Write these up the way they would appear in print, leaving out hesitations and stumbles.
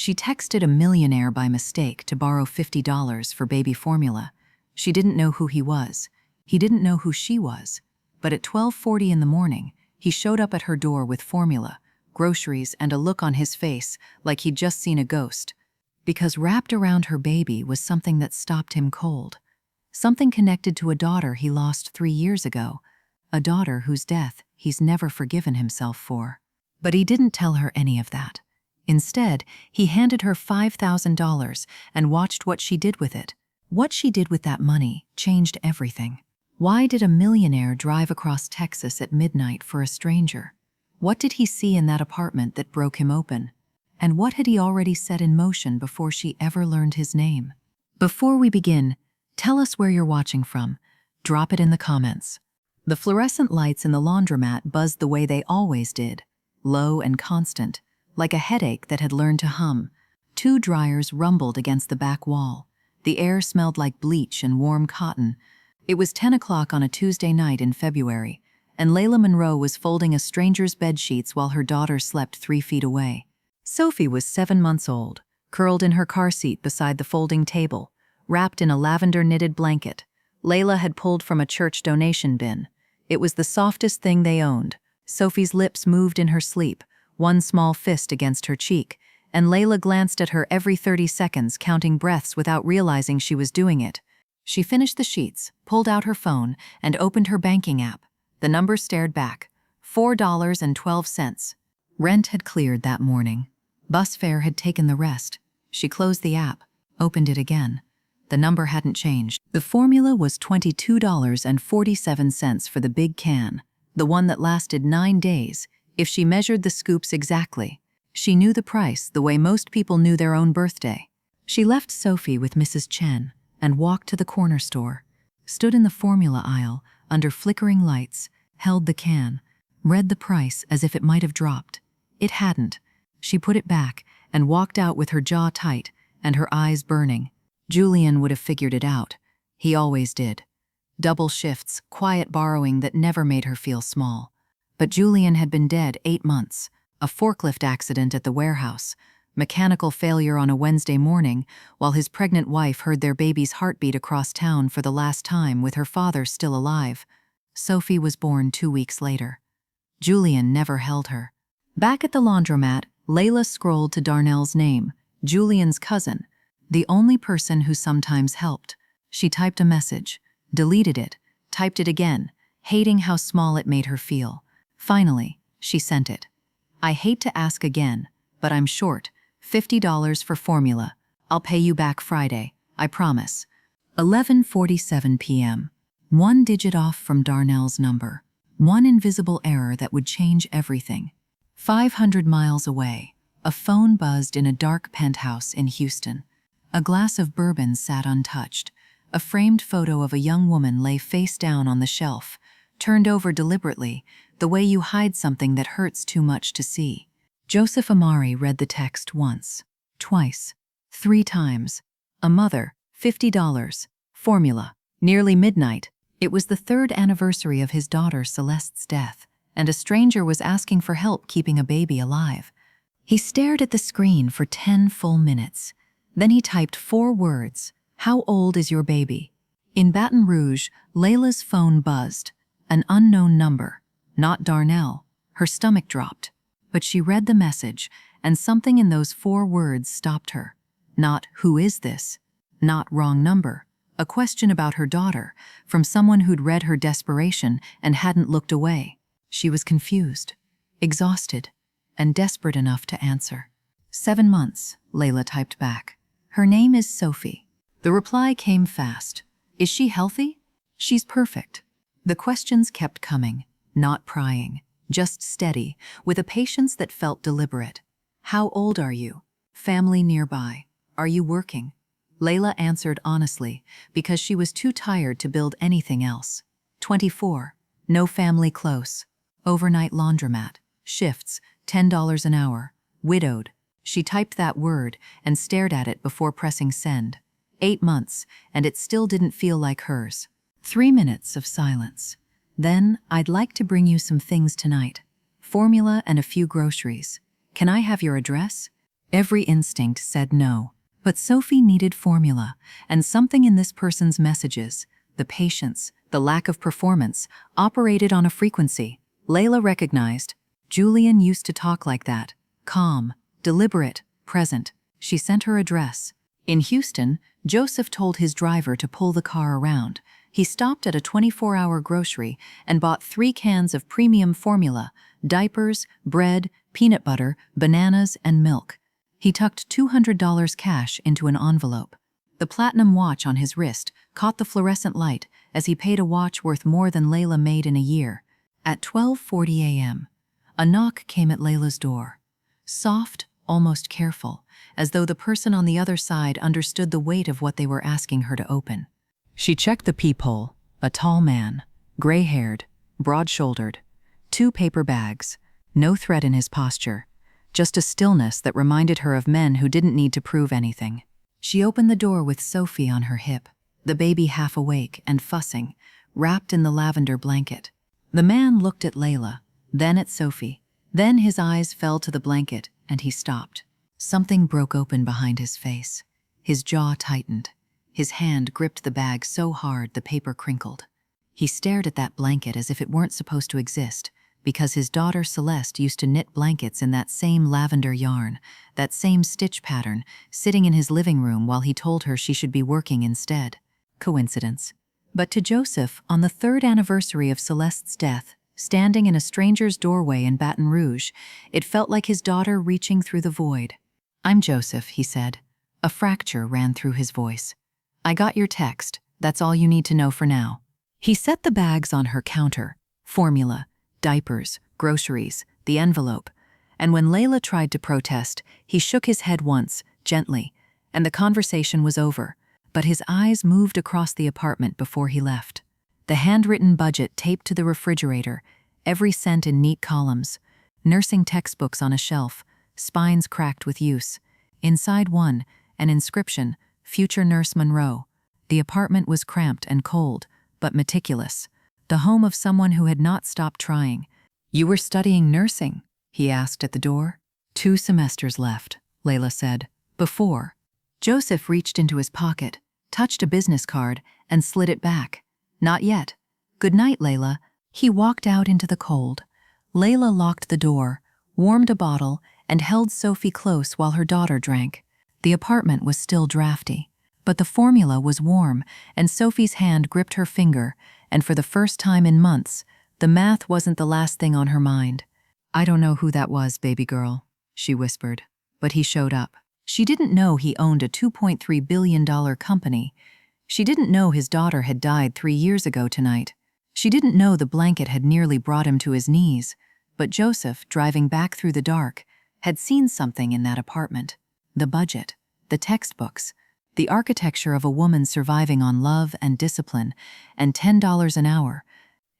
She texted a millionaire by mistake to borrow $50 for baby formula. She didn't know who he was. He didn't know who she was. But at 12:40 in the morning, he showed up at her door with formula, groceries, and a look on his face like he'd just seen a ghost. Because wrapped around her baby was something that stopped him cold. Something connected to a daughter he lost 3 years ago, a daughter whose death he's never forgiven himself for. But he didn't tell her any of that. Instead, he handed her $5,000 and watched what she did with it. What she did with that money changed everything. Why did a millionaire drive across Texas at midnight for a stranger? What did he see in that apartment that broke him open? And what had he already set in motion before she ever learned his name? Before we begin, tell us where you're watching from. Drop it in the comments. The fluorescent lights in the laundromat buzzed the way they always did, low and constant, like a headache that had learned to hum. 2 dryers rumbled against the back wall. The air smelled like bleach and warm cotton. It was 10 o'clock on a Tuesday night in February, and Layla Monroe was folding a stranger's bedsheets while her daughter slept 3 feet away. Sophie was 7 months old, curled in her car seat beside the folding table, wrapped in a lavender knitted blanket. Layla had pulled from a church donation bin. It was the softest thing they owned. Sophie's lips moved in her sleep, one small fist against her cheek, and Layla glanced at her every 30 seconds, counting breaths without realizing she was doing it. She finished the sheets, pulled out her phone, and opened her banking app. The number stared back. $4.12. Rent had cleared that morning. Bus fare had taken the rest. She closed the app, opened it again. The number hadn't changed. The formula was $22.47 for the big can, the one that lasted 9 days, if she measured the scoops exactly. She knew the price the way most people knew their own birthday. She left Sophie with Mrs. Chen and walked to the corner store, stood in the formula aisle under flickering lights, held the can, read the price as if it might have dropped. It hadn't. She put it back and walked out with her jaw tight and her eyes burning. Julian would have figured it out. He always did. Double shifts, quiet borrowing that never made her feel small. But Julian had been dead 8 months, a forklift accident at the warehouse, mechanical failure on a Wednesday morning, while his pregnant wife heard their baby's heartbeat across town for the last time with her father still alive. Sophie was born 2 weeks later. Julian never held her. Back at the laundromat, Layla scrolled to Darnell's name, Julian's cousin, the only person who sometimes helped. She typed a message, deleted it, typed it again, hating how small it made her feel. Finally, she sent it. I hate to ask again, but I'm short. $50 for formula. I'll pay you back Friday, I promise. 11:47 p.m. 1 digit off from Darnell's number. One invisible error that would change everything. 500 miles away, a phone buzzed in a dark penthouse in Houston. A glass of bourbon sat untouched. A framed photo of a young woman lay face down on the shelf, turned over deliberately, the way you hide something that hurts too much to see. Joseph Amari read the text once, twice, 3 times. A mother, $50, formula, nearly midnight. It was the 3rd anniversary of his daughter Celeste's death, and a stranger was asking for help keeping a baby alive. He stared at the screen for 10 full minutes. Then he typed 4 words, "How old is your baby?" In Baton Rouge, Layla's phone buzzed. An unknown number, not Darnell. Her stomach dropped. But she read the message, and something in those 4 words stopped her. Not "Who is this?" Not "Wrong number." A question about her daughter, from someone who'd read her desperation and hadn't looked away. She was confused, exhausted, and desperate enough to answer. 7 months, Layla typed back. Her name is Sophie. The reply came fast. Is she healthy? She's perfect. The questions kept coming, not prying, just steady, with a patience that felt deliberate. How old are you? Family nearby? Are you working? Layla answered honestly, because she was too tired to build anything else. 24. No family close. Overnight laundromat. Shifts, $10 an hour. Widowed. She typed that word and stared at it before pressing send. 8 months, and it still didn't feel like hers. 3 minutes of silence. Then, I'd like to bring you some things tonight. Formula and a few groceries. Can I have your address? Every instinct said no. But Sophie needed formula, and something in this person's messages, the patience, the lack of performance, operated on a frequency. Layla recognized. Julian used to talk like that. Calm, deliberate, present. She sent her address. In Houston, Joseph told his driver to pull the car around. He stopped at a 24-hour grocery and bought 3 cans of premium formula, diapers, bread, peanut butter, bananas, and milk. He tucked $200 cash into an envelope. The platinum watch on his wrist caught the fluorescent light as he paid a watch worth more than Layla made in a year. At 12:40 a.m., a knock came at Layla's door. Soft, almost careful, as though the person on the other side understood the weight of what they were asking her to open. She checked the peephole. A tall man, gray-haired, broad-shouldered, 2 paper bags, no threat in his posture, just a stillness that reminded her of men who didn't need to prove anything. She opened the door with Sophie on her hip, the baby half awake and fussing, wrapped in the lavender blanket. The man looked at Layla, then at Sophie. Then his eyes fell to the blanket, and he stopped. Something broke open behind his face. His jaw tightened. His hand gripped the bag so hard the paper crinkled. He stared at that blanket as if it weren't supposed to exist, because his daughter Celeste used to knit blankets in that same lavender yarn, that same stitch pattern, sitting in his living room while he told her she should be working instead. Coincidence. But to Joseph, on the 3rd anniversary of Celeste's death, standing in a stranger's doorway in Baton Rouge, it felt like his daughter reaching through the void. "I'm Joseph," he said. A fracture ran through his voice. "I got your text. That's all you need to know for now." He set the bags on her counter, formula, diapers, groceries, the envelope, and when Layla tried to protest, he shook his head once, gently, and the conversation was over, but his eyes moved across the apartment before he left. The handwritten budget taped to the refrigerator, every cent in neat columns, nursing textbooks on a shelf, spines cracked with use. Inside one, an inscription, "Future Nurse Monroe." The apartment was cramped and cold, but meticulous, the home of someone who had not stopped trying. "You were studying nursing?" he asked at the door. 2 semesters left, Layla said. "Before." Joseph reached into his pocket, touched a business card, and slid it back. "Not yet. Good night, Layla." He walked out into the cold. Layla locked the door, warmed a bottle, and held Sophie close while her daughter drank. The apartment was still drafty, but the formula was warm, and Sophie's hand gripped her finger, and for the first time in months, the math wasn't the last thing on her mind. "I don't know who that was, baby girl," she whispered, but he showed up. She didn't know he owned a $2.3 billion company. She didn't know his daughter had died 3 years ago tonight. She didn't know the blanket had nearly brought him to his knees, but Joseph, driving back through the dark, had seen something in that apartment. The budget, the textbooks, the architecture of a woman surviving on love and discipline, and $10 an hour.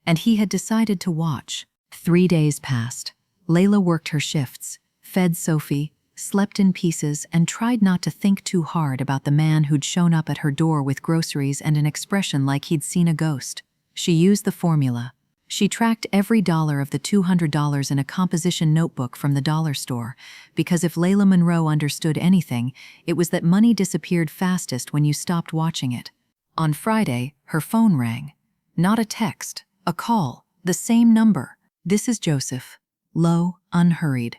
And he had decided to watch. 3 days passed. Layla worked her shifts, fed Sophie, slept in pieces, and tried not to think too hard about the man who'd shown up at her door with groceries and an expression like he'd seen a ghost. She used the formula. She tracked every dollar of the $200 in a composition notebook from the dollar store, because if Layla Monroe understood anything, it was that money disappeared fastest when you stopped watching it. On Friday, her phone rang. Not a text, a call, the same number. "This is Joseph." Low, unhurried.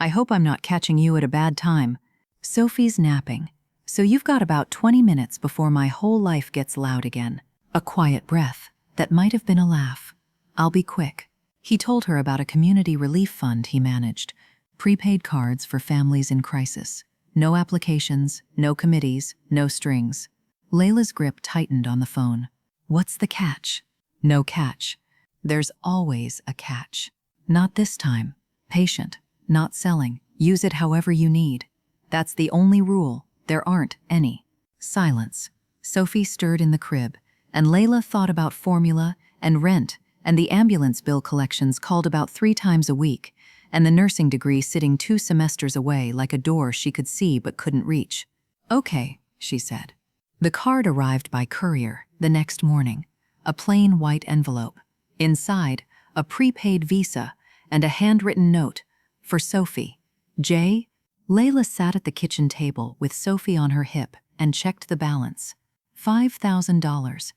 "I hope I'm not catching you at a bad time. Sophie's napping, so you've got about 20 minutes before my whole life gets loud again." A quiet breath that might have been a laugh. "I'll be quick." He told her about a community relief fund he managed, prepaid cards for families in crisis. No applications, no committees, no strings. Layla's grip tightened on the phone. "What's the catch?" "No catch. There's always a catch. Not this time. Patient. Not selling. Use it however you need. That's the only rule. There aren't any." Silence. Sophie stirred in the crib, and Layla thought about formula and rent and the ambulance bill collections called about 3 times a week, and the nursing degree sitting 2 semesters away like a door she could see but couldn't reach. "Okay," she said. The card arrived by courier the next morning, a plain white envelope. Inside, a prepaid visa and a handwritten note, "For Sophie, J. Layla sat at the kitchen table with Sophie on her hip and checked the balance. $5,000.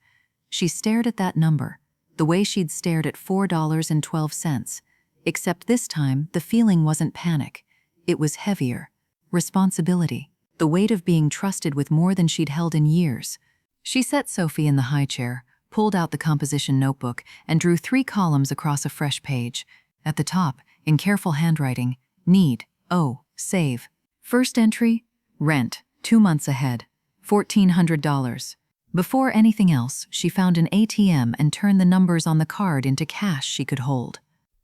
She stared at that number, the way she'd stared at $4.12. Except this time, the feeling wasn't panic. It was heavier. Responsibility. The weight of being trusted with more than she'd held in years. She set Sophie in the high chair, pulled out the composition notebook, and drew 3 columns across a fresh page. At the top, in careful handwriting, need, owe, save. First entry, rent, 2 months ahead, $1,400. Before anything else, she found an ATM and turned the numbers on the card into cash she could hold.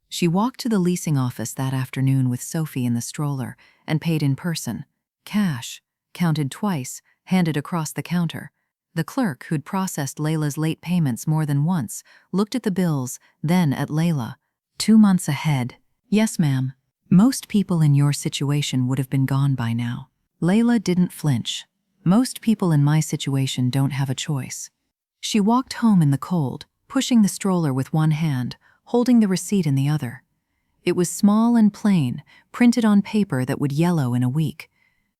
She walked to the leasing office that afternoon with Sophie in the stroller and paid in person. Cash, counted twice, handed across the counter. The clerk, who'd processed Layla's late payments more than once, looked at the bills, then at Layla. 2 months ahead. Yes, ma'am. Most people in your situation would have been gone by now. Layla didn't flinch. Most people in my situation don't have a choice. She walked home in the cold, pushing the stroller with one hand, holding the receipt in the other. It was small and plain, printed on paper that would yellow in a week.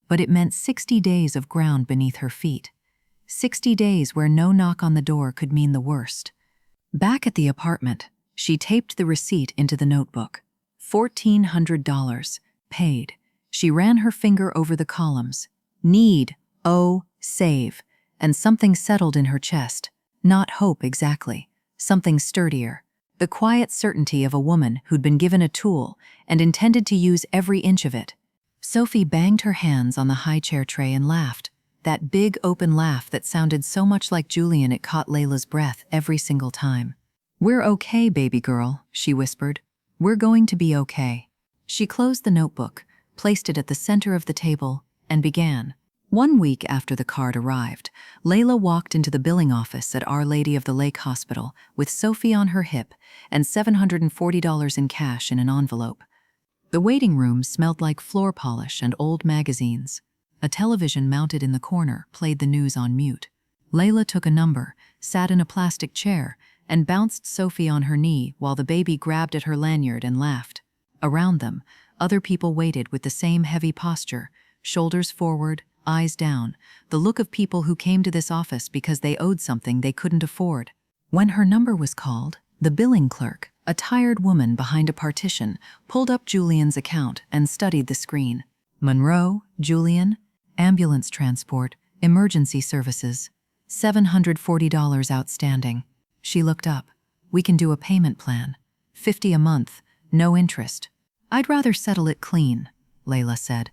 But it meant 60 days of ground beneath her feet. 60 days where no knock on the door could mean the worst. Back at the apartment, she taped the receipt into the notebook. $1,400, paid. She ran her finger over the columns. Need, owe, save. And something settled in her chest. Not hope exactly. Something sturdier. The quiet certainty of a woman who'd been given a tool and intended to use every inch of it. Sophie banged her hands on the high chair tray and laughed. That big open laugh that sounded so much like Julian it caught Layla's breath every single time. "We're okay, baby girl," she whispered. "We're going to be okay." She closed the notebook, placed it at the center of the table, and began. 1 week after the card arrived, Layla walked into the billing office at Our Lady of the Lake Hospital with Sophie on her hip and $740 in cash in an envelope. The waiting room smelled like floor polish and old magazines. A television mounted in the corner played the news on mute. Layla took a number, sat in a plastic chair, and bounced Sophie on her knee while the baby grabbed at her lanyard and laughed. Around them, other people waited with the same heavy posture, shoulders forward, eyes down, the look of people who came to this office because they owed something they couldn't afford. When her number was called, the billing clerk, a tired woman behind a partition, pulled up Julian's account and studied the screen. Monroe, Julian, ambulance transport, emergency services, $740 outstanding. She looked up. "We can do a payment plan. $50 a month, no interest." "I'd rather settle it clean," Layla said.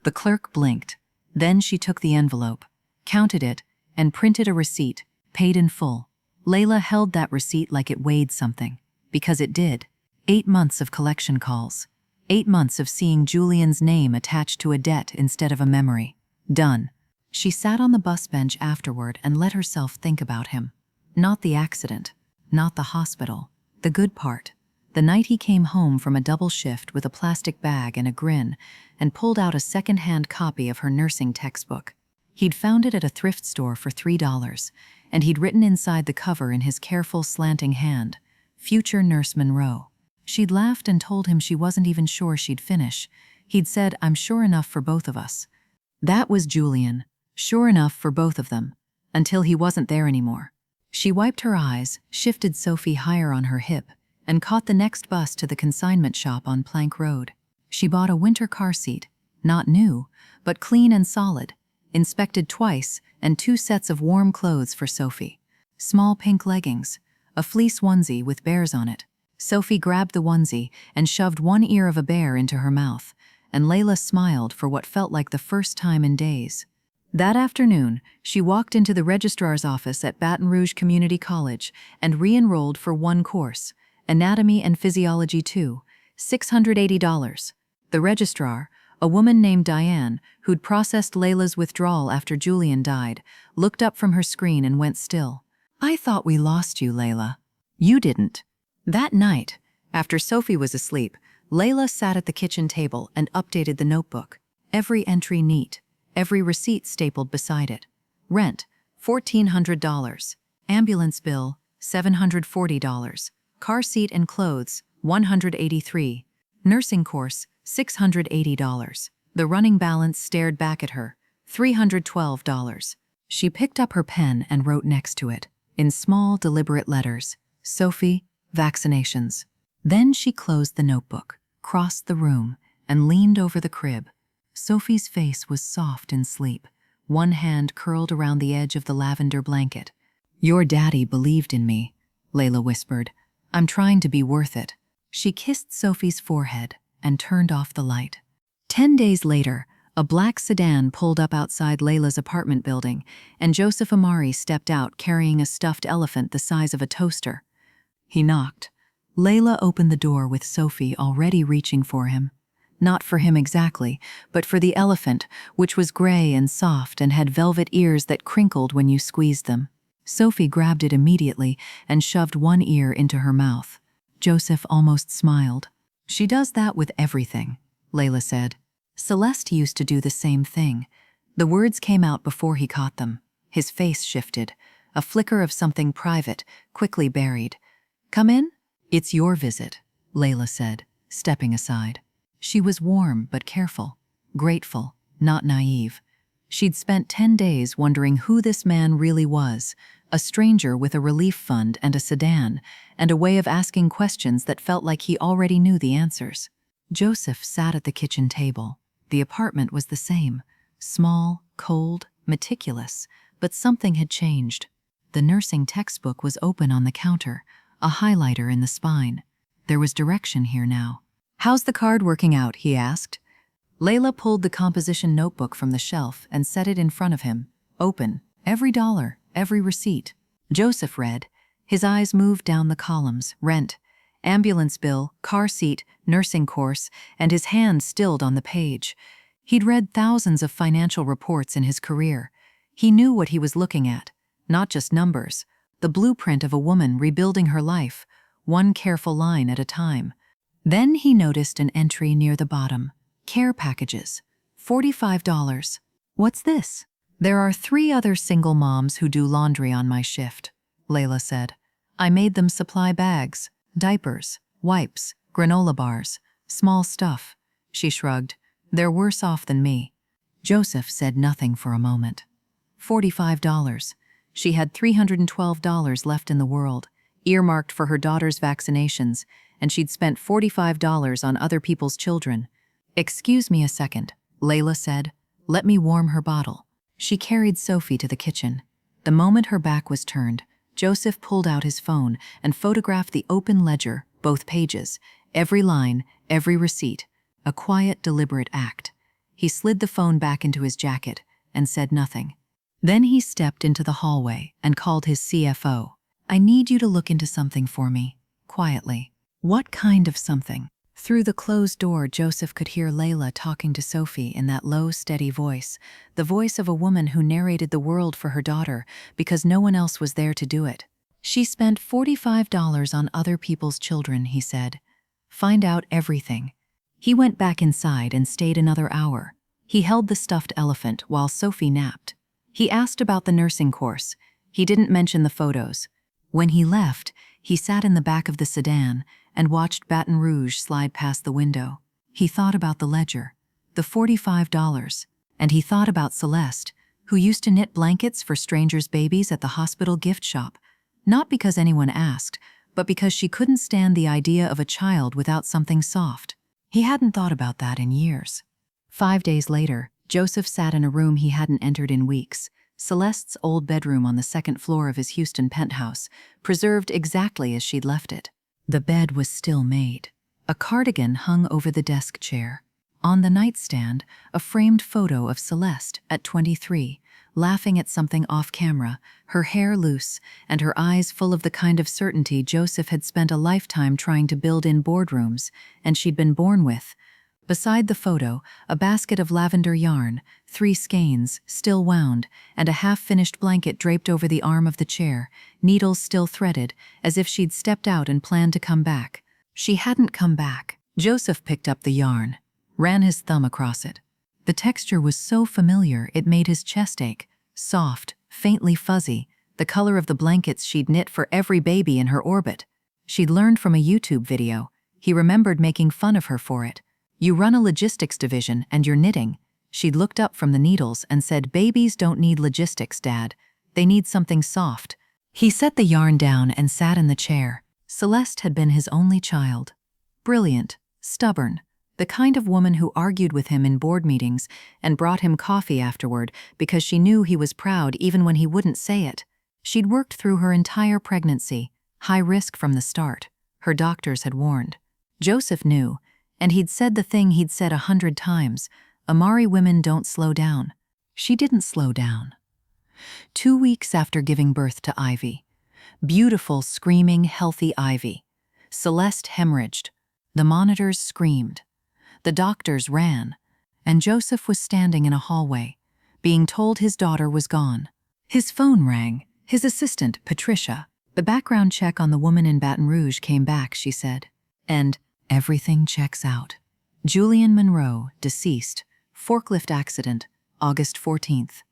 The clerk blinked. Then she took the envelope, counted it, and printed a receipt, paid in full. Layla held that receipt like it weighed something, because it did. 8 months of collection calls. 8 months of seeing Julian's name attached to a debt instead of a memory. Done. She sat on the bus bench afterward and let herself think about him. Not the accident, not the hospital, the good part. The night he came home from a double shift with a plastic bag and a grin and pulled out a second-hand copy of her nursing textbook. He'd found it at a thrift store for $3, and he'd written inside the cover in his careful, slanting hand, "Future Nurse Monroe." She'd laughed and told him she wasn't even sure she'd finish. He'd said, "I'm sure enough for both of us." That was Julian, sure enough for both of them, until he wasn't there anymore. She wiped her eyes, shifted Sophie higher on her hip, and caught the next bus to the consignment shop on Plank Road. She bought a winter car seat, not new, but clean and solid, inspected twice, and 2 sets of warm clothes for Sophie. Small pink leggings, a fleece onesie with bears on it. Sophie grabbed the onesie and shoved one ear of a bear into her mouth, and Layla smiled for what felt like the first time in days. That afternoon, she walked into the registrar's office at Baton Rouge Community College and re-enrolled for 1 course, Anatomy and Physiology 2, $680. The registrar, a woman named Diane, who'd processed Layla's withdrawal after Julian died, looked up from her screen and went still. "I thought we lost you, Layla." "You didn't." That night, after Sophie was asleep, Layla sat at the kitchen table and updated the notebook. Every entry neat, every receipt stapled beside it. Rent, $1,400. Ambulance bill, $740. Car seat and clothes, $183. Nursing course, $680. The running balance stared back at her. $312. She picked up her pen and wrote next to it, in small, deliberate letters, Sophie, vaccinations. Then she closed the notebook, crossed the room, and leaned over the crib. Sophie's face was soft in sleep, one hand curled around the edge of the lavender blanket. "Your daddy believed in me," Layla whispered. "I'm trying to be worth it." She kissed Sophie's forehead and turned off the light. 10 days later, a black sedan pulled up outside Layla's apartment building, and Joseph Amari stepped out carrying a stuffed elephant the size of a toaster. He knocked. Layla opened the door with Sophie already reaching for him. Not for him exactly, but for the elephant, which was gray and soft and had velvet ears that crinkled when you squeezed them. Sophie grabbed it immediately and shoved one ear into her mouth. Joseph almost smiled. "She does that with everything," Layla said. "Celeste used to do the same thing." The words came out before he caught them. His face shifted, a flicker of something private, quickly buried. "Come in?" "It's your visit," Layla said, stepping aside. She was warm but careful, grateful, not naive. She'd spent 10 days wondering who this man really was, a stranger with a relief fund and a sedan, and a way of asking questions that felt like he already knew the answers. Joseph sat at the kitchen table. The apartment was the same, small, cold, meticulous, but something had changed. The nursing textbook was open on the counter, a highlighter in the spine. There was direction here now. "How's the card working out?" he asked. Layla pulled the composition notebook from the shelf and set it in front of him. "Open. Every dollar, every receipt." Joseph read. His eyes moved down the columns. Rent, ambulance bill, car seat, nursing course, and his hand stilled on the page. He'd read thousands of financial reports in his career. He knew what he was looking at, not just numbers, the blueprint of a woman rebuilding her life, one careful line at a time. Then he noticed an entry near the bottom. Care packages. $45. "What's this?" "There are 3 other single moms who do laundry on my shift," Layla said. "I made them supply bags, diapers, wipes, granola bars, small stuff." She shrugged. "They're worse off than me." Joseph said nothing for a moment. $45. She had $312 left in the world, earmarked for her daughter's vaccinations, and she'd spent $45 on other people's children. "Excuse me a second," Layla said. "Let me warm her bottle." She carried Sophie to the kitchen. The moment her back was turned, Joseph pulled out his phone and photographed the open ledger, both pages, every line, every receipt, a quiet, deliberate act. He slid the phone back into his jacket and said nothing. Then he stepped into the hallway and called his CFO. "I need you to look into something for me," quietly. "What kind of something?" Through the closed door, Joseph could hear Layla talking to Sophie in that low, steady voice, the voice of a woman who narrated the world for her daughter because no one else was there to do it. "She spent $45 on other people's children," he said. "Find out everything." He went back inside and stayed another hour. He held the stuffed elephant while Sophie napped. He asked about the nursing course. He didn't mention the photos. When he left, he sat in the back of the sedan and watched Baton Rouge slide past the window. He thought about the ledger, the $45, and he thought about Celeste, who used to knit blankets for strangers' babies at the hospital gift shop, not because anyone asked, but because she couldn't stand the idea of a child without something soft. He hadn't thought about that in years. 5 days later, Joseph sat in a room he hadn't entered in weeks, Celeste's old bedroom on the 2nd floor of his Houston penthouse, preserved exactly as she'd left it. The bed was still made. A cardigan hung over the desk chair. On the nightstand, a framed photo of Celeste at 23, laughing at something off-camera, her hair loose, and her eyes full of the kind of certainty Joseph had spent a lifetime trying to build in boardrooms, and she'd been born with. Beside the photo, a basket of lavender yarn, 3 skeins, still wound, and a half-finished blanket draped over the arm of the chair, needles still threaded, as if she'd stepped out and planned to come back. She hadn't come back. Joseph picked up the yarn, ran his thumb across it. The texture was so familiar it made his chest ache, soft, faintly fuzzy, the color of the blankets she'd knit for every baby in her orbit. She'd learned from a YouTube video. He remembered making fun of her for it. You run a logistics division and you're knitting." She'd looked up from the needles and said, "Babies don't need logistics, Dad. They need something soft." He set the yarn down and sat in the chair. Celeste had been his only child. Brilliant, stubborn, the kind of woman who argued with him in board meetings and brought him coffee afterward because she knew he was proud even when he wouldn't say it. She'd worked through her entire pregnancy, high risk from the start. Her doctors had warned. Joseph knew, and he'd said the thing he'd said 100 times, Amari women don't slow down. She didn't slow down. 2 weeks after giving birth to Ivy, beautiful, screaming, healthy Ivy, Celeste hemorrhaged. The monitors screamed. The doctors ran, and Joseph was standing in a hallway, being told his daughter was gone. His phone rang. His assistant, Patricia. "The background check on the woman in Baton Rouge came back," she said. "And everything checks out. Julian Monroe, deceased, forklift accident, August 14th.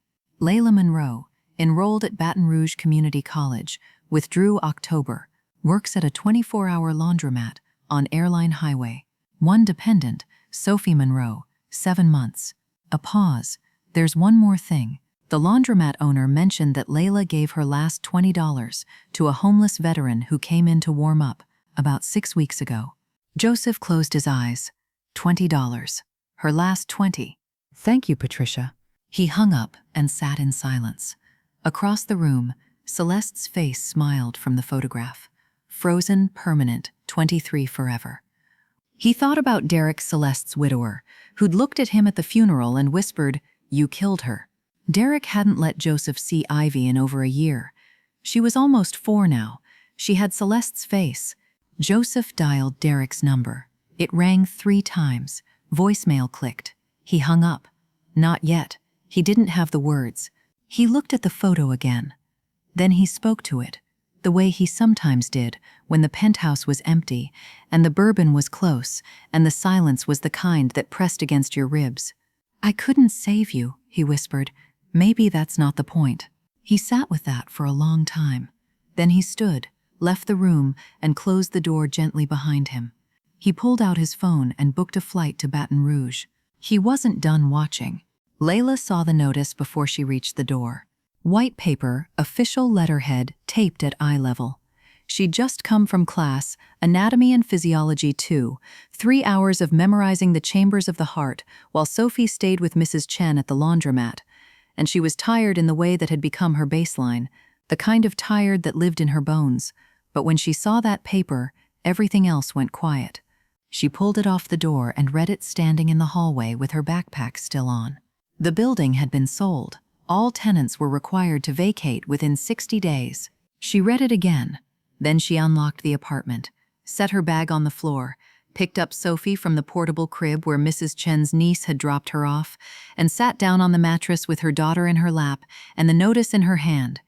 Layla Monroe, enrolled at Baton Rouge Community College, withdrew October, works at a 24-hour laundromat on Airline Highway. One dependent, Sophie Monroe, 7 months. A pause. There's one more thing. The laundromat owner mentioned that Layla gave her last $20 to a homeless veteran who came in to warm up about 6 weeks ago." Joseph closed his eyes. $20. Her last 20. "Thank you, Patricia." He hung up and sat in silence. Across the room, Celeste's face smiled from the photograph. Frozen, permanent, 23 forever. He thought about Derek, Celeste's widower, who'd looked at him at the funeral and whispered, "You killed her." Derek hadn't let Joseph see Ivy in over a year. She was almost 4 now. She had Celeste's face. Joseph dialed Derek's number. It rang 3 times. Voicemail clicked. He hung up. Not yet. He didn't have the words. He looked at the photo again. Then he spoke to it, the way he sometimes did when the penthouse was empty and the bourbon was close and the silence was the kind that pressed against your ribs. "I couldn't save you," he whispered. "Maybe that's not the point." He sat with that for a long time. Then he stood, left the room, and closed the door gently behind him. He pulled out his phone and booked a flight to Baton Rouge. He wasn't done watching. Layla saw the notice before she reached the door. White paper, official letterhead, taped at eye level. She'd just come from class, Anatomy and Physiology 2, 3 hours of memorizing the chambers of the heart, while Sophie stayed with Mrs. Chen at the laundromat. And she was tired in the way that had become her baseline, the kind of tired that lived in her bones. But when she saw that paper, everything else went quiet. She pulled it off the door and read it standing in the hallway with her backpack still on. The building had been sold. All tenants were required to vacate within 60 days. She read it again. Then she unlocked the apartment, set her bag on the floor, picked up Sophie from the portable crib where Mrs. Chen's niece had dropped her off, and sat down on the mattress with her daughter in her lap and the notice in her hand.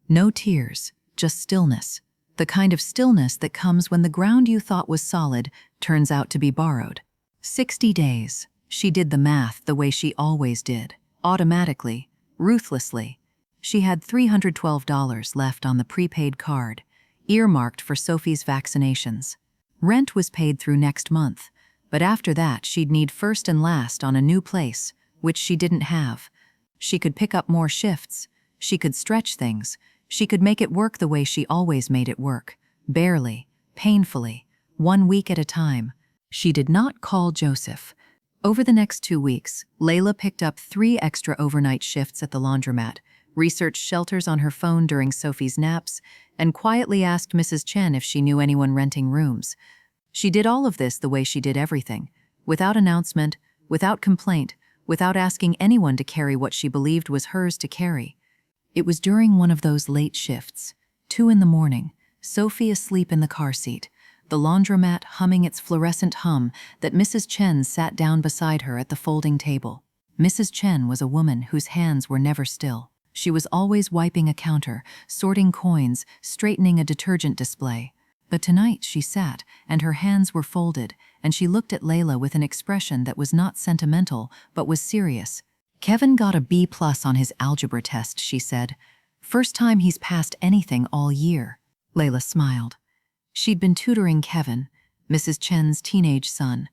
No tears, just stillness. The kind of stillness that comes when the ground you thought was solid turns out to be borrowed. 60 days. She did the math the way she always did, automatically, ruthlessly. She had $312 left on the prepaid card, earmarked for Sophie's vaccinations. Rent was paid through next month, but after that she'd need first and last on a new place, which she didn't have. She could pick up more shifts. She could stretch things. She could make it work the way she always made it work, barely, painfully, 1 week at a time. She did not call Joseph. Over the next 2 weeks, Layla picked up 3 extra overnight shifts at the laundromat, researched shelters on her phone during Sophie's naps, and quietly asked Mrs. Chen if she knew anyone renting rooms. She did all of this the way she did everything, without announcement, without complaint, without asking anyone to carry what she believed was hers to carry. It was during one of those late shifts, 2 in the morning, Sophie asleep in the car seat, the laundromat humming its fluorescent hum, that Mrs. Chen sat down beside her at the folding table. Mrs. Chen was a woman whose hands were never still. She was always wiping a counter, sorting coins, straightening a detergent display. But tonight she sat, and her hands were folded, and she looked at Layla with an expression that was not sentimental, but was serious. "Kevin got a B+ on his algebra test," she said. "First time he's passed anything all year." Layla smiled. She'd been tutoring Kevin, Mrs. Chen's teenage son,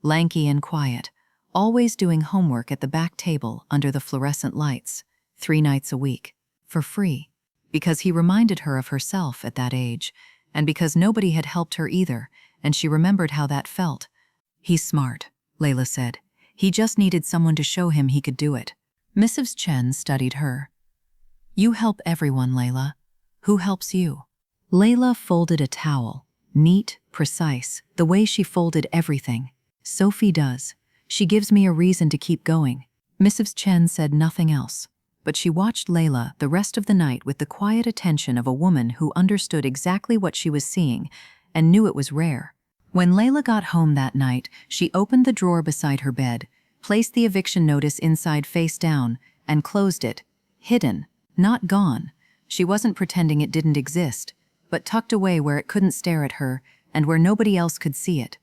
lanky and quiet, always doing homework at the back table under the fluorescent lights, 3 nights a week, for free, because he reminded her of herself at that age, and because nobody had helped her either, and she remembered how that felt. "He's smart," Layla said. "He just needed someone to show him he could do it." Mrs. Chen studied her. "You help everyone, Layla. Who helps you?" Layla folded a towel, neat, precise, the way she folded everything. "Sophie does. She gives me a reason to keep going." Mrs. Chen said nothing else, but she watched Layla the rest of the night with the quiet attention of a woman who understood exactly what she was seeing and knew it was rare. When Layla got home that night, she opened the drawer beside her bed, placed the eviction notice inside face down, and closed it. Hidden, not gone. She wasn't pretending it didn't exist, but tucked away where it couldn't stare at her and where nobody else could see it.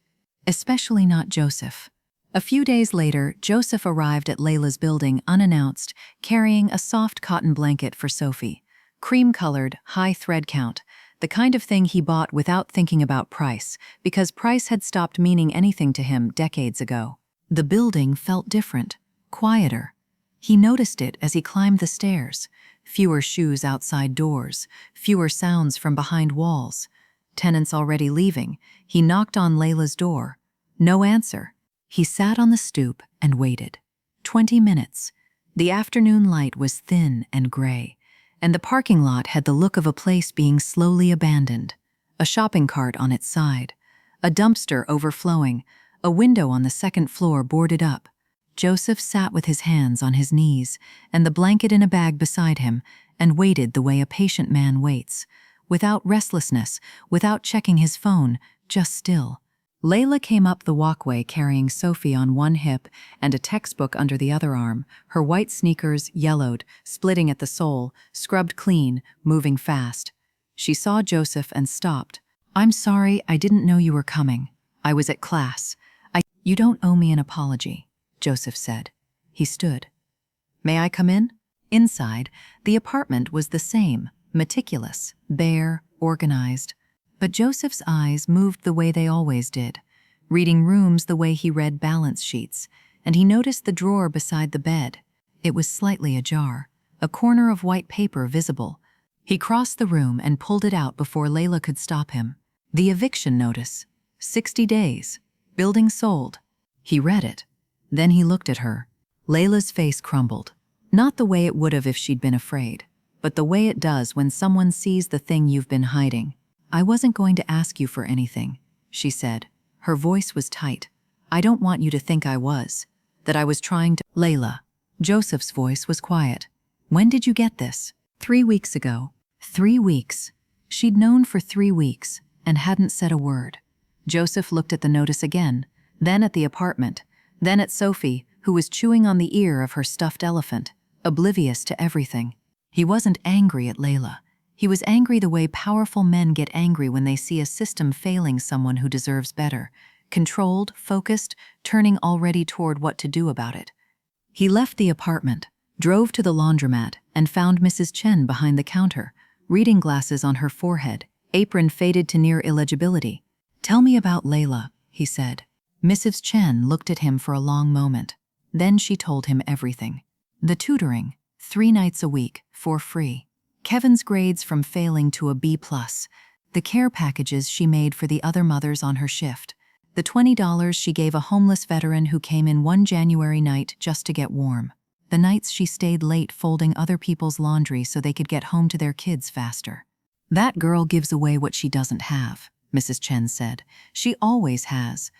Especially not Joseph. A few days later, Joseph arrived at Layla's building unannounced, carrying a soft cotton blanket for Sophie. Cream-colored, high thread count, the kind of thing he bought without thinking about price, because price had stopped meaning anything to him decades ago. The building felt different, quieter. He noticed it as he climbed the stairs. Fewer shoes outside doors, fewer sounds from behind walls. Tenants already leaving. He knocked on Layla's door. No answer. He sat on the stoop and waited. 20 minutes. The afternoon light was thin and gray, and the parking lot had the look of a place being slowly abandoned. A shopping cart on its side, a dumpster overflowing, a window on the second floor boarded up. Joseph sat with his hands on his knees and the blanket in a bag beside him and waited the way a patient man waits, without restlessness, without checking his phone, just still. Layla came up the walkway carrying Sophie on one hip and a textbook under the other arm, her white sneakers yellowed, splitting at the sole, scrubbed clean, moving fast. She saw Joseph and stopped. "I'm sorry, I didn't know you were coming. I was at class. You don't owe me an apology," Joseph said. He stood. "May I come in?" Inside, the apartment was the same, meticulous, bare, organized. But Joseph's eyes moved the way they always did, reading rooms the way he read balance sheets, and he noticed the drawer beside the bed. It was slightly ajar, a corner of white paper visible. He crossed the room and pulled it out before Layla could stop him. The eviction notice. 60 days. Building sold. He read it. Then he looked at her. Layla's face crumbled. Not the way it would have if she'd been afraid, but the way it does when someone sees the thing you've been hiding. "I wasn't going to ask you for anything," she said. Her voice was tight. "I don't want you to think I was. That I was trying to—" "Layla." Joseph's voice was quiet. "When did you get this?" 3 weeks ago. 3 weeks. She'd known for 3 weeks and hadn't said a word. Joseph looked at the notice again, then at the apartment, then at Sophie, who was chewing on the ear of her stuffed elephant, oblivious to everything. He wasn't angry at Layla. He was angry the way powerful men get angry when they see a system failing someone who deserves better, controlled, focused, turning already toward what to do about it. He left the apartment, drove to the laundromat, and found Mrs. Chen behind the counter, reading glasses on her forehead, apron faded to near illegibility. "Tell me about Layla," he said. Mrs. Chen looked at him for a long moment. Then she told him everything. The tutoring, 3 nights a week, for free. Kevin's grades from failing to a B+, the care packages she made for the other mothers on her shift, the $20 she gave a homeless veteran who came in one January night just to get warm, the nights she stayed late folding other people's laundry so they could get home to their kids faster. "That girl gives away what she doesn't have," Mrs. Chen said. "She always has."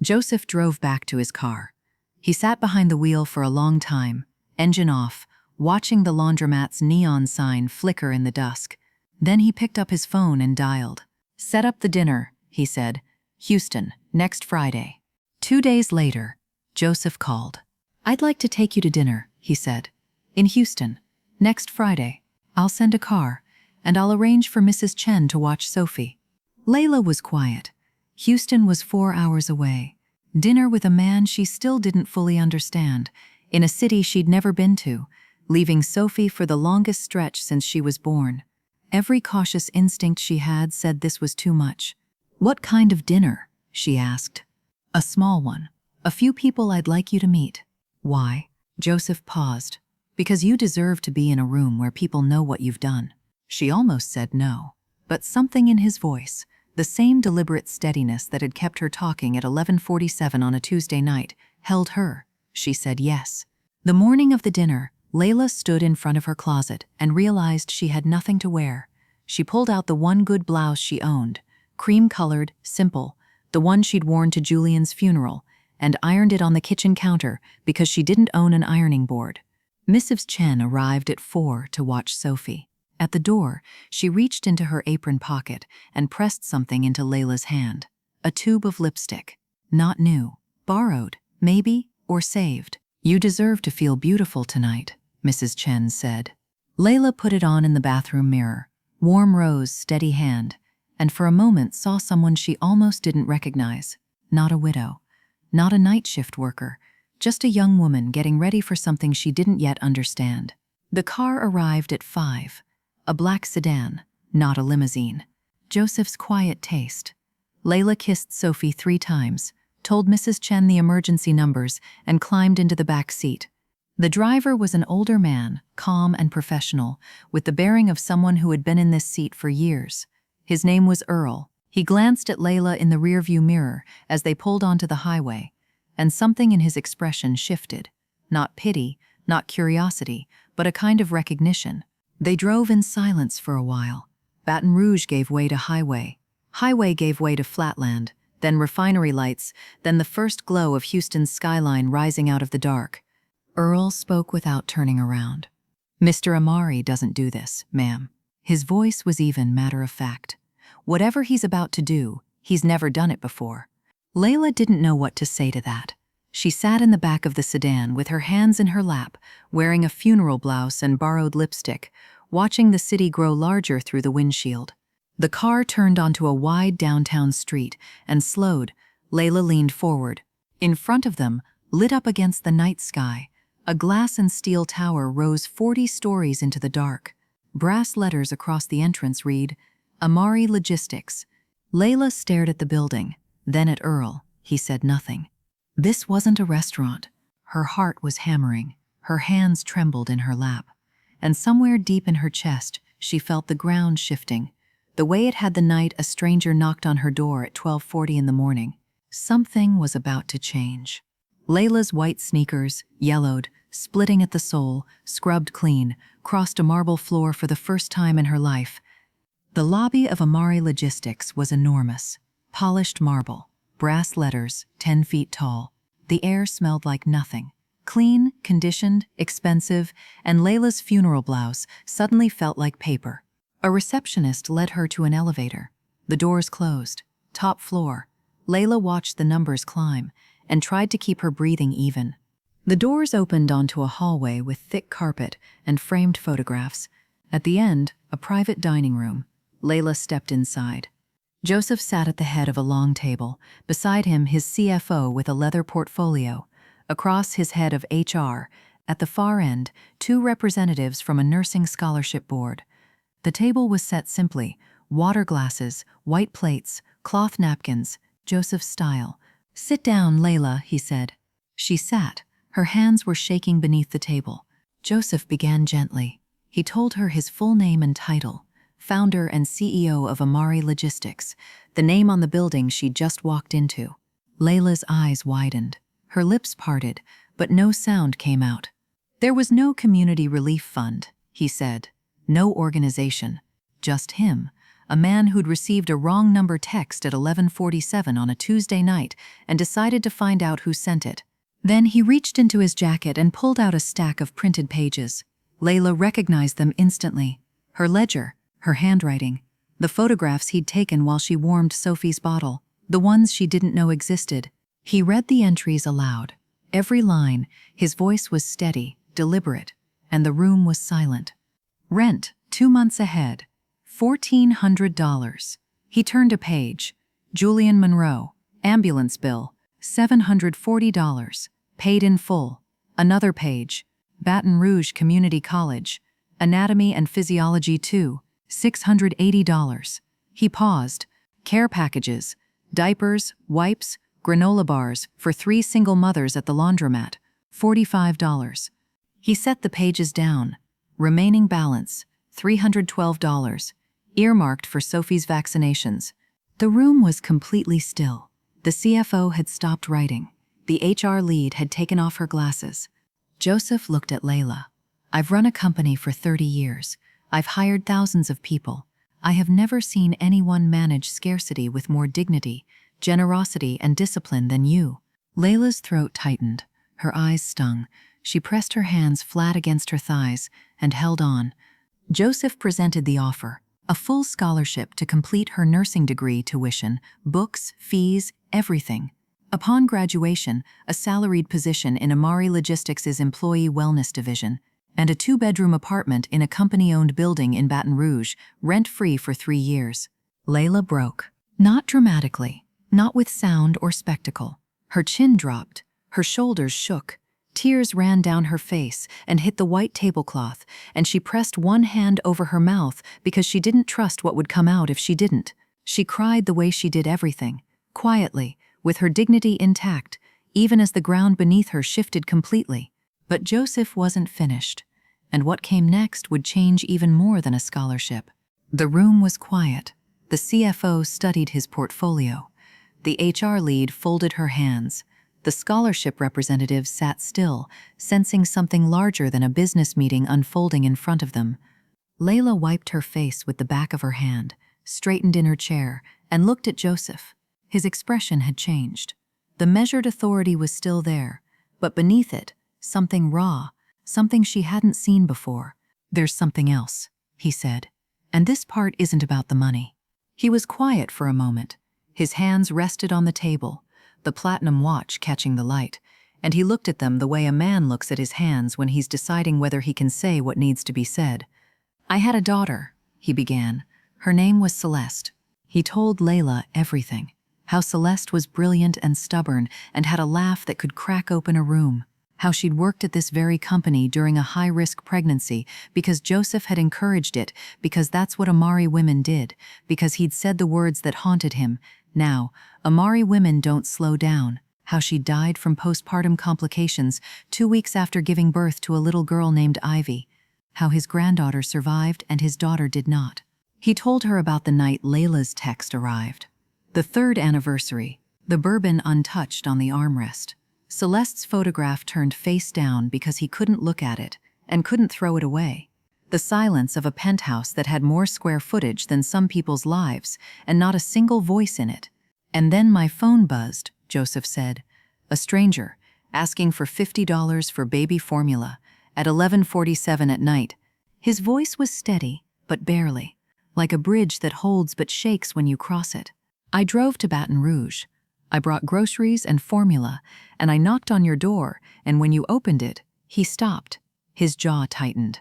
Joseph drove back to his car. He sat behind the wheel for a long time, engine off, watching the laundromat's neon sign flicker in the dusk. Then he picked up his phone and dialed. "Set up the dinner," he said. "Houston, next Friday." 2 days later, Joseph called. "I'd like to take you to dinner," he said. "In Houston, next Friday. I'll send a car, and I'll arrange for Mrs. Chen to watch Sophie." Layla was quiet. Houston was 4 hours away. Dinner with a man she still didn't fully understand, in a city she'd never been to, leaving Sophie for the longest stretch since she was born. Every cautious instinct she had said this was too much. "What kind of dinner?" she asked. "A small one. "A few people I'd like you to meet." "Why?" Joseph paused. "Because you deserve to be in a room where people know what you've done." She almost said no, but something in his voice, the same deliberate steadiness that had kept her talking at 11:47 on a Tuesday night, held her. She said yes. The morning of the dinner, Layla stood in front of her closet and realized she had nothing to wear. She pulled out the one good blouse she owned, cream-colored, simple, the one she'd worn to Julian's funeral, and ironed it on the kitchen counter because she didn't own an ironing board. Mrs. Chen arrived at 4 to watch Sophie. At the door, she reached into her apron pocket and pressed something into Layla's hand. A tube of lipstick. Not new. Borrowed, maybe, or saved. "You deserve to feel beautiful tonight," Mrs. Chen said. Layla put it on in the bathroom mirror. Warm rose, steady hand, and for a moment saw someone she almost didn't recognize. Not a widow. Not a night shift worker. Just a young woman getting ready for something she didn't yet understand. The car arrived at 5. A black sedan, not a limousine. Joseph's quiet taste. Layla kissed Sophie 3 times, told Mrs. Chen the emergency numbers, and climbed into the back seat. The driver was an older man, calm and professional, with the bearing of someone who had been in this seat for years. His name was Earl. He glanced at Layla in the rearview mirror as they pulled onto the highway, and something in his expression shifted. Not pity, not curiosity, but a kind of recognition. They drove in silence for a while. Baton Rouge gave way to highway. Highway gave way to flatland, then refinery lights, then the first glow of Houston's skyline rising out of the dark. Earl spoke without turning around. "Mr. Amari doesn't do this, ma'am." His voice was even matter-of-fact. "Whatever he's about to do, he's never done it before." Layla didn't know what to say to that. She sat in the back of the sedan with her hands in her lap, wearing a funeral blouse and borrowed lipstick, watching the city grow larger through the windshield. The car turned onto a wide downtown street and slowed. Layla leaned forward. In front of them, lit up against the night sky, a glass and steel tower rose 40 stories into the dark. Brass letters across the entrance read, "Amari Logistics." Layla stared at the building, then at Earl. He said nothing. This wasn't a restaurant. Her heart was hammering. Her hands trembled in her lap. And somewhere deep in her chest, she felt the ground shifting, the way it had the night a stranger knocked on her door at 12:40 in the morning. Something was about to change. Layla's white sneakers, yellowed, splitting at the sole, scrubbed clean, crossed a marble floor for the first time in her life. The lobby of Amari Logistics was enormous. Polished marble, brass letters, 10 feet tall. The air smelled like nothing. Clean, conditioned, expensive, and Layla's funeral blouse suddenly felt like paper. A receptionist led her to an elevator. The doors closed. Top floor. Layla watched the numbers climb and tried to keep her breathing even. The doors opened onto a hallway with thick carpet and framed photographs. At the end, a private dining room. Layla stepped inside. Joseph sat at the head of a long table, beside him his CFO with a leather portfolio. Across his head of HR, at the far end, 2 representatives from a nursing scholarship board. The table was set simply, water glasses, white plates, cloth napkins, Joseph's style. "Sit down, Layla," he said. She sat. Her hands were shaking beneath the table. Joseph began gently. He told her his full name and title, founder and CEO of Amari Logistics, the name on the building she'd just walked into. Layla's eyes widened. Her lips parted, but no sound came out. "There was no community relief fund," he said. "No organization. Just him, a man who'd received a wrong number text at 11:47 on a Tuesday night and decided to find out who sent it. Then he reached into his jacket and pulled out a stack of printed pages. Layla recognized them instantly. Her ledger, her handwriting, the photographs he'd taken while she warmed Sophie's bottle, the ones she didn't know existed. He read the entries aloud. Every line, his voice was steady, deliberate, and the room was silent. Rent, 2 months ahead, $1,400. He turned a page. Julian Monroe, ambulance bill, $740, paid in full. Another page. Baton Rouge Community College, Anatomy and Physiology 2, $680. He paused. Care packages, diapers, wipes, Granola bars for 3 single mothers at the laundromat, $45. He set the pages down. Remaining balance, $312, earmarked for Sophie's vaccinations. The room was completely still. The CFO had stopped writing. The HR lead had taken off her glasses. Joseph looked at Layla. I've run a company for 30 years. I've hired thousands of people. I have never seen anyone manage scarcity with more dignity, generosity, and discipline than you. Layla's throat tightened. Her eyes stung. She pressed her hands flat against her thighs and held on. Joseph presented the offer, a full scholarship to complete her nursing degree tuition, books, fees, everything. Upon graduation, a salaried position in Amari Logistics' employee wellness division, and a 2-bedroom apartment in a company-owned building in Baton Rouge, rent-free for 3 years. Layla broke. Not dramatically, not with sound or spectacle. Her chin dropped, her shoulders shook. Tears ran down her face and hit the white tablecloth, and she pressed one hand over her mouth because she didn't trust what would come out if she didn't. She cried the way she did everything, quietly, with her dignity intact, even as the ground beneath her shifted completely. But Joseph wasn't finished, and what came next would change even more than a scholarship. The room was quiet. The CFO studied his portfolio. The HR lead folded her hands. The scholarship representative sat still, sensing something larger than a business meeting unfolding in front of them. Layla wiped her face with the back of her hand, straightened in her chair, and looked at Joseph. His expression had changed. The measured authority was still there, but beneath it, something raw, something she hadn't seen before. There's something else, he said, and this part isn't about the money. He was quiet for a moment. His hands rested on the table, the platinum watch catching the light, and he looked at them the way a man looks at his hands when he's deciding whether he can say what needs to be said. I had a daughter, he began. Her name was Celeste. He told Layla everything, how Celeste was brilliant and stubborn and had a laugh that could crack open a room, how she'd worked at this very company during a high-risk pregnancy because Joseph had encouraged it, because that's what Amari women did, because he'd said the words that haunted him. Now, Amari women don't slow down. How she died from postpartum complications 2 weeks after giving birth to a little girl named Ivy. How his granddaughter survived and his daughter did not. He told her about the night Layla's text arrived. The 3rd anniversary, the bourbon untouched on the armrest. Celeste's photograph turned face down because he couldn't look at it and couldn't throw it away. The silence of a penthouse that had more square footage than some people's lives, and not a single voice in it. And then my phone buzzed, Joseph said. A stranger, asking for $50 for baby formula, at 11:47 at night. His voice was steady, but barely, like a bridge that holds but shakes when you cross it. I drove to Baton Rouge. I brought groceries and formula, and I knocked on your door, and when you opened it, he stopped. His jaw tightened.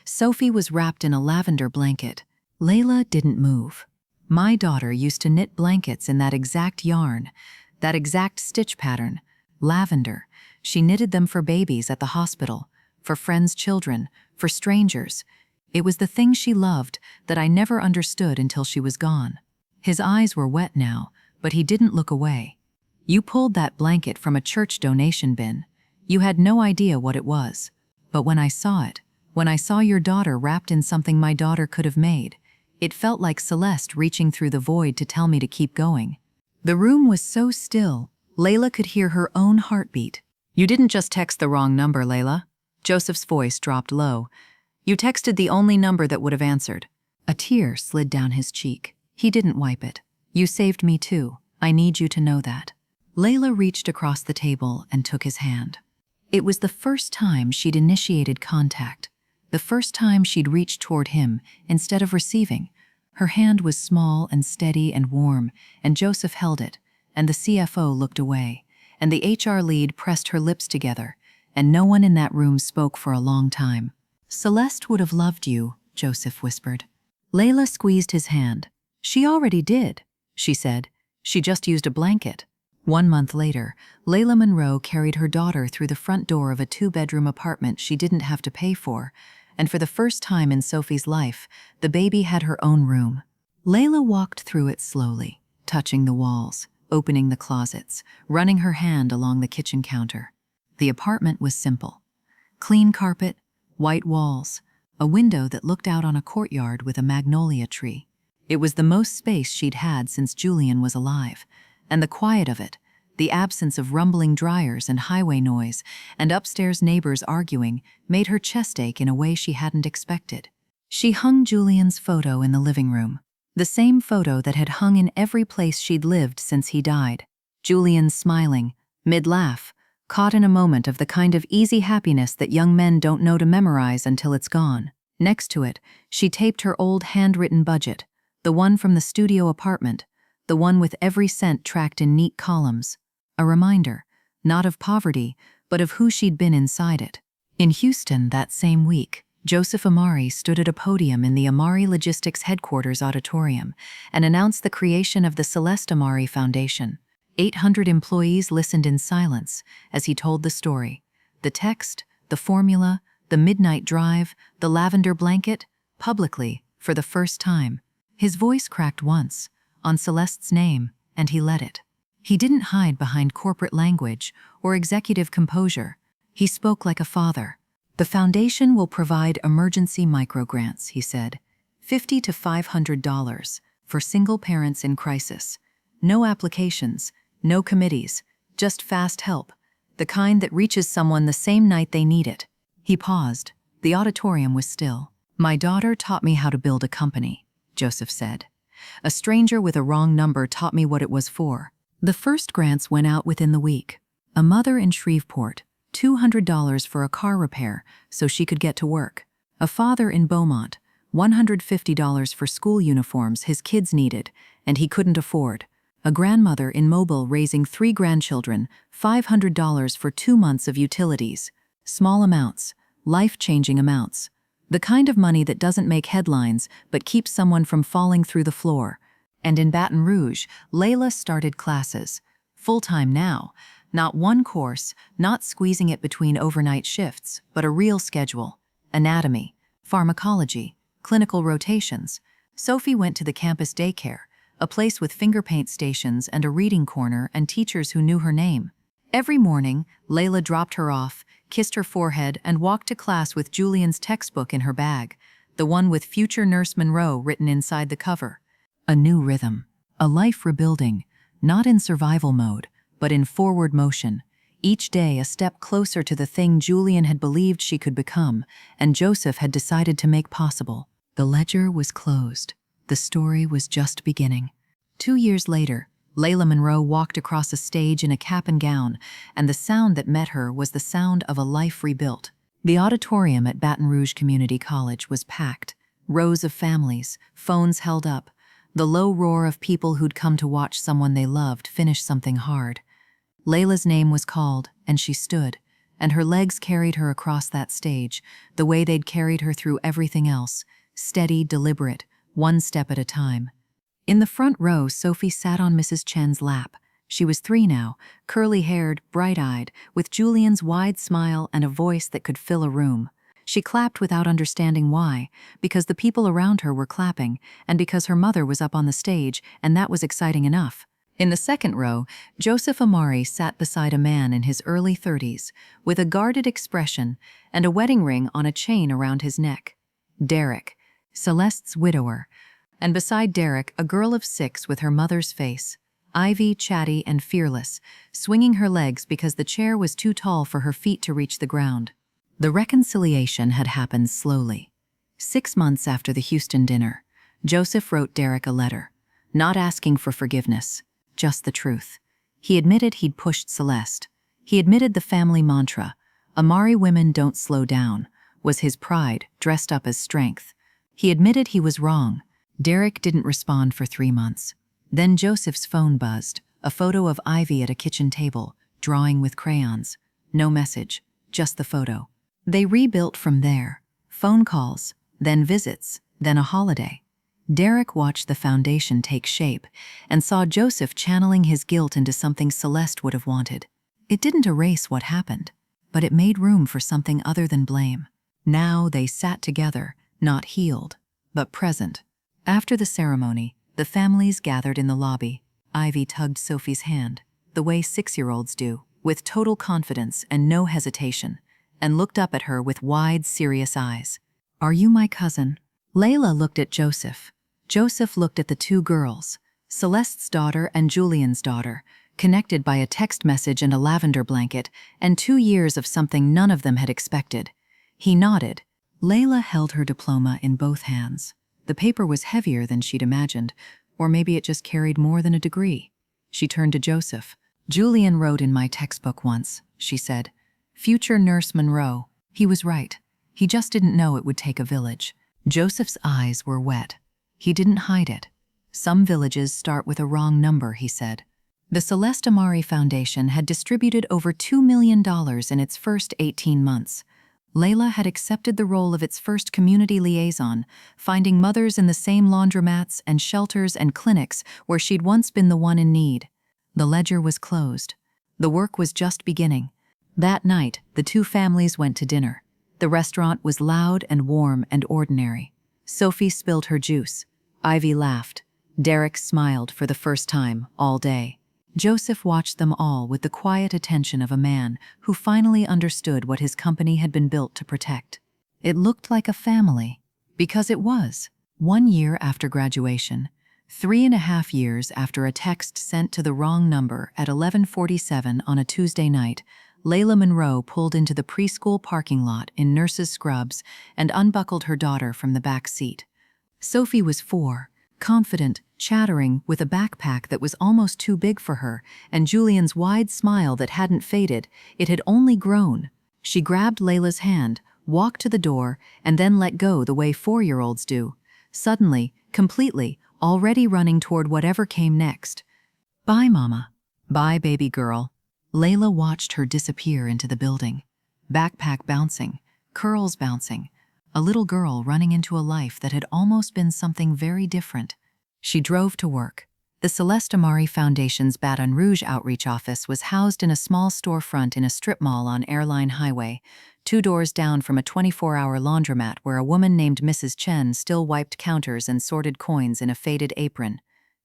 Sophie was wrapped in a lavender blanket. Layla didn't move. My daughter used to knit blankets in that exact yarn, that exact stitch pattern, lavender. She knitted them for babies at the hospital, for friends' children, for strangers. It was the thing she loved that I never understood until she was gone. His eyes were wet now, but he didn't look away. You pulled that blanket from a church donation bin. You had no idea what it was. But when I saw it, when I saw your daughter wrapped in something my daughter could have made, it felt like Celeste reaching through the void to tell me to keep going. The room was so still, Layla could hear her own heartbeat. You didn't just text the wrong number, Layla. Joseph's voice dropped low. You texted the only number that would have answered. A tear slid down his cheek. He didn't wipe it. You saved me too. I need you to know that. Layla reached across the table and took his hand. It was the first time she'd initiated contact, the first time she'd reached toward him instead of receiving. Her hand was small and steady and warm, and Joseph held it, and the CFO looked away, and the HR lead pressed her lips together, and no one in that room spoke for a long time. Celeste would have loved you, Joseph whispered. Layla squeezed his hand. She already did, she said. She just used a blanket. 1 month later, Layla Monroe carried her daughter through the front door of a 2-bedroom apartment she didn't have to pay for, and for the first time in Sophie's life, the baby had her own room. Layla walked through it slowly, touching the walls, opening the closets, running her hand along the kitchen counter. The apartment was simple. Clean carpet, white walls, a window that looked out on a courtyard with a magnolia tree. It was the most space she'd had since Julian was alive, and the quiet of it, the absence of rumbling dryers and highway noise and upstairs neighbors arguing, made her chest ache in a way she hadn't expected. She hung Julian's photo in the living room, the same photo that had hung in every place she'd lived since he died. Julian smiling, mid-laugh, caught in a moment of the kind of easy happiness that young men don't know to memorize until it's gone. Next to it, she taped her old handwritten budget, the one from the studio apartment, the one with every cent tracked in neat columns. A reminder, not of poverty, but of who she'd been inside it. In Houston that same week, Joseph Amari stood at a podium in the Amari Logistics Headquarters Auditorium and announced the creation of the Celeste Amari Foundation. 800 employees listened in silence as he told the story. The text, the formula, the midnight drive, the lavender blanket, publicly, for the first time. His voice cracked once, on Celeste's name, and he let it. He didn't hide behind corporate language or executive composure. He spoke like a father. The foundation will provide emergency microgrants, he said, $50 to $500 for single parents in crisis. No applications, no committees, just fast help, the kind that reaches someone the same night they need it. He paused. The auditorium was still. "My daughter taught me how to build a company," Joseph said. "A stranger with a wrong number taught me what it was for." The first grants went out within the week. A mother in Shreveport, $200 for a car repair so she could get to work. A father in Beaumont, $150 for school uniforms his kids needed and he couldn't afford. A grandmother in Mobile raising 3 grandchildren, $500 for 2 months of utilities. Small amounts, life-changing amounts. The kind of money that doesn't make headlines but keeps someone from falling through the floor. And in Baton Rouge, Layla started classes. Full-time now. Not one course, not squeezing it between overnight shifts, but a real schedule. Anatomy, pharmacology, clinical rotations. Sophie went to the campus daycare, a place with finger paint stations and a reading corner and teachers who knew her name. Every morning, Layla dropped her off, kissed her forehead, and walked to class with Julian's textbook in her bag, the one with Future Nurse Monroe written inside the cover. A new rhythm, a life rebuilding, not in survival mode, but in forward motion, each day a step closer to the thing Julian had believed she could become, and Joseph had decided to make possible. The ledger was closed. The story was just beginning. 2 years later, Layla Monroe walked across a stage in a cap and gown, and the sound that met her was the sound of a life rebuilt. The auditorium at Baton Rouge Community College was packed. Rows of families, phones held up, the low roar of people who'd come to watch someone they loved finish something hard. Layla's name was called, and she stood, and her legs carried her across that stage, the way they'd carried her through everything else, steady, deliberate, one step at a time. In the front row, Sophie sat on Mrs. Chen's lap. She was 3 now, curly-haired, bright-eyed, with Julian's wide smile and a voice that could fill a room. She clapped without understanding why, because the people around her were clapping, and because her mother was up on the stage, and that was exciting enough. In the second row, Joseph Amari sat beside a man in his early 30s, with a guarded expression and a wedding ring on a chain around his neck. Derek, Celeste's widower, and beside Derek, a girl of 6 with her mother's face, Ivy, chatty and fearless, swinging her legs because the chair was too tall for her feet to reach the ground. The reconciliation had happened slowly. 6 months after the Houston dinner, Joseph wrote Derek a letter, not asking for forgiveness, just the truth. He admitted he'd pushed Celeste. He admitted the family mantra, "Amari women don't slow down," was his pride dressed up as strength. He admitted he was wrong. Derek didn't respond for 3 months. Then Joseph's phone buzzed, a photo of Ivy at a kitchen table, drawing with crayons. No message, just the photo. They rebuilt from there. Phone calls, then visits, then a holiday. Derek watched the foundation take shape and saw Joseph channeling his guilt into something Celeste would have wanted. It didn't erase what happened, but it made room for something other than blame. Now they sat together, not healed, but present. After the ceremony, the families gathered in the lobby. Ivy tugged Sophie's hand, the way 6-year-olds do, with total confidence and no hesitation, and looked up at her with wide, serious eyes. "Are you my cousin?" Layla looked at Joseph. Joseph looked at the two girls, Celeste's daughter and Julian's daughter, connected by a text message and a lavender blanket, and 2 years of something none of them had expected. He nodded. Layla held her diploma in both hands. The paper was heavier than she'd imagined, or maybe it just carried more than a degree. She turned to Joseph. "Julian wrote in my textbook once," she said. "Future Nurse Monroe." He was right. He just didn't know it would take a village. Joseph's eyes were wet. He didn't hide it. "Some villages start with a wrong number," he said. The Celeste Amari Foundation had distributed over $2 million in its first 18 months. Layla had accepted the role of its first community liaison, finding mothers in the same laundromats and shelters and clinics where she'd once been the one in need. The ledger was closed. The work was just beginning. That night, the two families went to dinner. The restaurant was loud and warm and ordinary. Sophie spilled her juice. Ivy laughed. Derek smiled for the first time all day. Joseph watched them all with the quiet attention of a man who finally understood what his company had been built to protect. It looked like a family, because it was. 1 year after graduation, 3.5 years after a text sent to the wrong number at 11:47 on a Tuesday night, Layla Monroe pulled into the preschool parking lot in nurse's scrubs and unbuckled her daughter from the back seat. Sophie was 4, confident, chattering, with a backpack that was almost too big for her, and Julian's wide smile that hadn't faded. It had only grown. She grabbed Layla's hand, walked to the door, and then let go the way 4-year-olds do. Suddenly, completely, already running toward whatever came next. "Bye, Mama." "Bye, baby girl." Layla watched her disappear into the building. Backpack bouncing, curls bouncing, a little girl running into a life that had almost been something very different. She drove to work. The Celeste Amari Foundation's Baton Rouge outreach office was housed in a small storefront in a strip mall on Airline Highway, 2 doors down from a 24-hour laundromat where a woman named Mrs. Chen still wiped counters and sorted coins in a faded apron.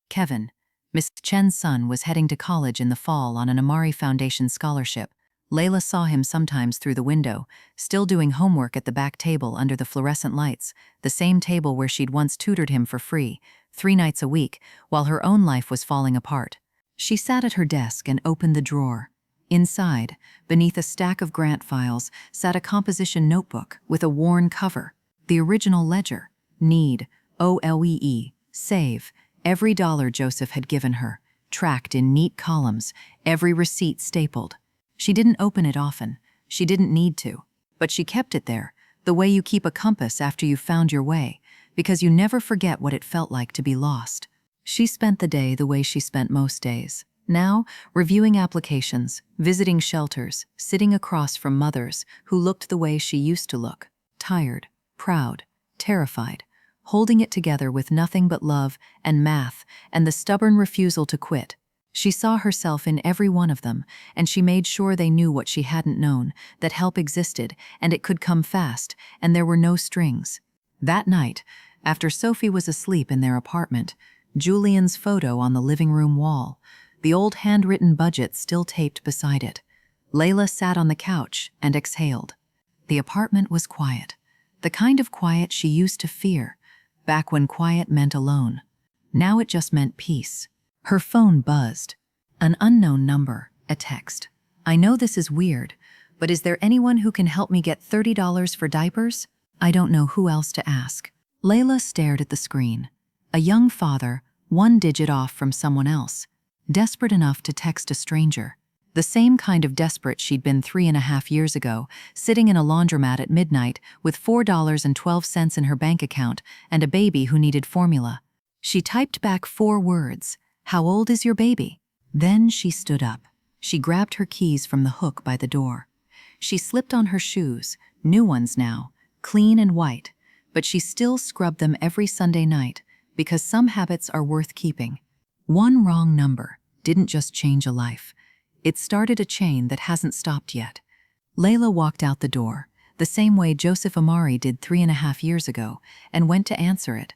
Kevin, Miss Chen's son, was heading to college in the fall on an Amari Foundation scholarship. Layla saw him sometimes through the window, still doing homework at the back table under the fluorescent lights, the same table where she'd once tutored him for free, 3 nights a week, while her own life was falling apart. She sat at her desk and opened the drawer. Inside, beneath a stack of grant files, sat a composition notebook with a worn cover, the original ledger. Need, OLEE, save, every dollar Joseph had given her, tracked in neat columns, every receipt stapled. She didn't open it often. She didn't need to. But she kept it there, the way you keep a compass after you've found your way, because you never forget what it felt like to be lost. She spent the day the way she spent most days. Now, reviewing applications, visiting shelters, sitting across from mothers who looked the way she used to look, tired, proud, terrified, holding it together with nothing but love and math and the stubborn refusal to quit. She saw herself in every one of them, and she made sure they knew what she hadn't known, that help existed, and it could come fast, and there were no strings. That night, after Sophie was asleep in their apartment, Julian's photo on the living room wall, the old handwritten budget still taped beside it. Layla sat on the couch and exhaled. The apartment was quiet, the kind of quiet she used to fear, back when quiet meant alone. Now it just meant peace. Her phone buzzed. An unknown number, a text. "I know this is weird, but is there anyone who can help me get $30 for diapers? I don't know who else to ask." Layla stared at the screen. A young father, 1 digit off from someone else, desperate enough to text a stranger. The same kind of desperate she'd been 3.5 years ago, sitting in a laundromat at midnight with $4.12 in her bank account and a baby who needed formula. She typed back 4 words. "How old is your baby?" Then she stood up. She grabbed her keys from the hook by the door. She slipped on her shoes, new ones now, clean and white, but she still scrubbed them every Sunday night because some habits are worth keeping. 1 wrong number didn't just change a life. It started a chain that hasn't stopped yet. Layla walked out the door, the same way Joseph Amari did 3.5 years ago, and went to answer it.